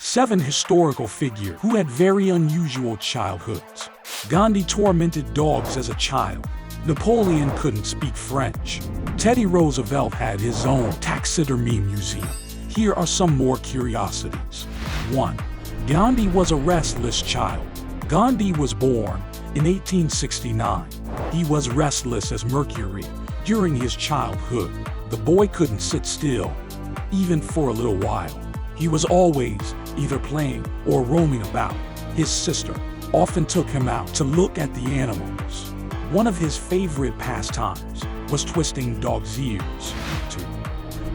7 historical figures who had very unusual childhoods. Gandhi tormented dogs as a child. Napoleon couldn't speak French. Teddy Roosevelt had his own taxidermy museum. Here are some more curiosities. 1. Gandhi was a restless child. Gandhi was born in 1869. He was restless as Mercury. During his childhood, the boy couldn't sit still, even for a little while. He was always either playing or roaming about. His sister often took him out to look at the animals. One of his favorite pastimes was twisting dogs' ears. 2.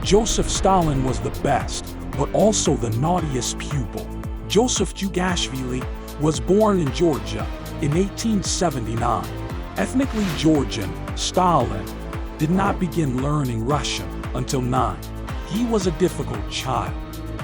Joseph Stalin was the best, but also the naughtiest pupil. Joseph Jugashvili was born in Georgia in 1879. Ethnically Georgian, Stalin did not begin learning Russian until 9. He was a difficult child.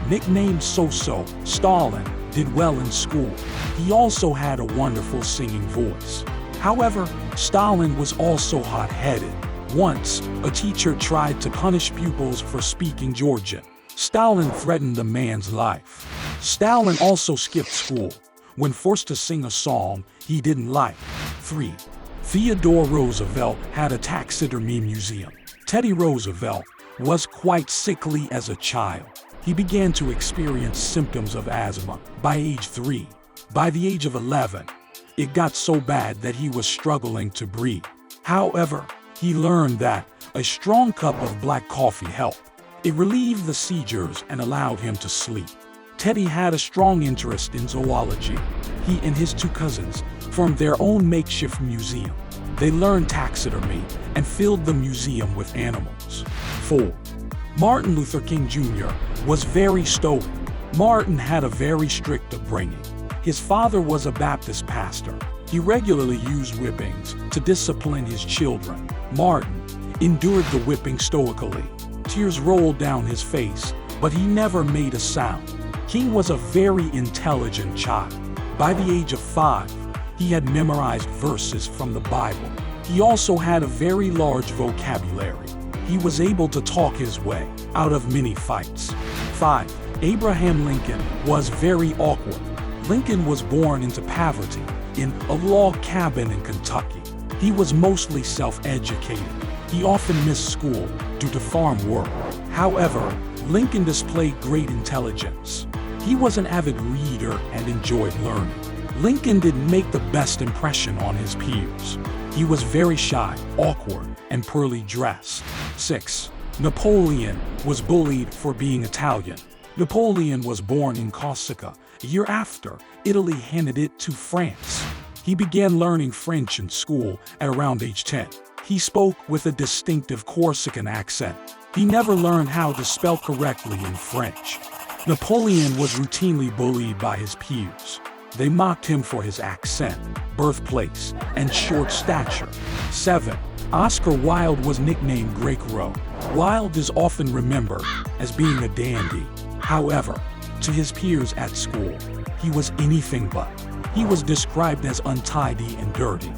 Nicknamed So-So, Stalin did well in school. He also had a wonderful singing voice. However, Stalin was also hot-headed. Once, a teacher tried to punish pupils for speaking Georgian. Stalin threatened the man's life. Stalin also skipped school when forced to sing a song he didn't like. 3. Theodore Roosevelt had a taxidermy museum. Teddy Roosevelt was quite sickly as a child. He began to experience symptoms of asthma by age 3. By the age of 11, it got so bad that he was struggling to breathe. However, he learned that a strong cup of black coffee helped. It relieved the seizures and allowed him to sleep. Teddy had a strong interest in zoology. He and his 2 cousins formed their own makeshift museum. They learned taxidermy and filled the museum with animals. 4. Martin Luther King Jr. was very stoic. Martin had a very strict upbringing. His father was a Baptist pastor. He regularly used whippings to discipline his children. Martin endured the whipping stoically. Tears rolled down his face, but he never made a sound. King was a very intelligent child. By the age of 5, he had memorized verses from the Bible. He also had a very large vocabulary. He was able to talk his way out of many fights. 5. Abraham Lincoln was very awkward. Lincoln was born into poverty in a log cabin in Kentucky. He was mostly self-educated. He often missed school due to farm work. However, Lincoln displayed great intelligence. He was an avid reader and enjoyed learning. Lincoln didn't make the best impression on his peers. He was very shy, awkward, and poorly dressed. 6. Napoleon was bullied for being Italian. Napoleon was born in Corsica. A year after, Italy handed it to France. He began learning French in school at around age 10. He spoke with a distinctive Corsican accent. He never learned how to spell correctly in French. Napoleon was routinely bullied by his peers. They mocked him for his accent, birthplace, and short stature. 7. Oscar Wilde was nicknamed Graco. Wilde is often remembered as being a dandy. However, to his peers at school, he was anything but. He was described as untidy and dirty.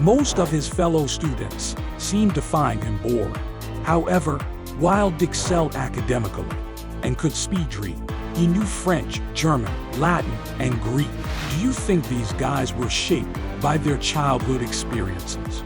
Most of his fellow students seemed to find him boring. However, Wilde excelled academically and could speed read. He knew French, German, Latin, and Greek. Do you think these guys were shaped by their childhood experiences?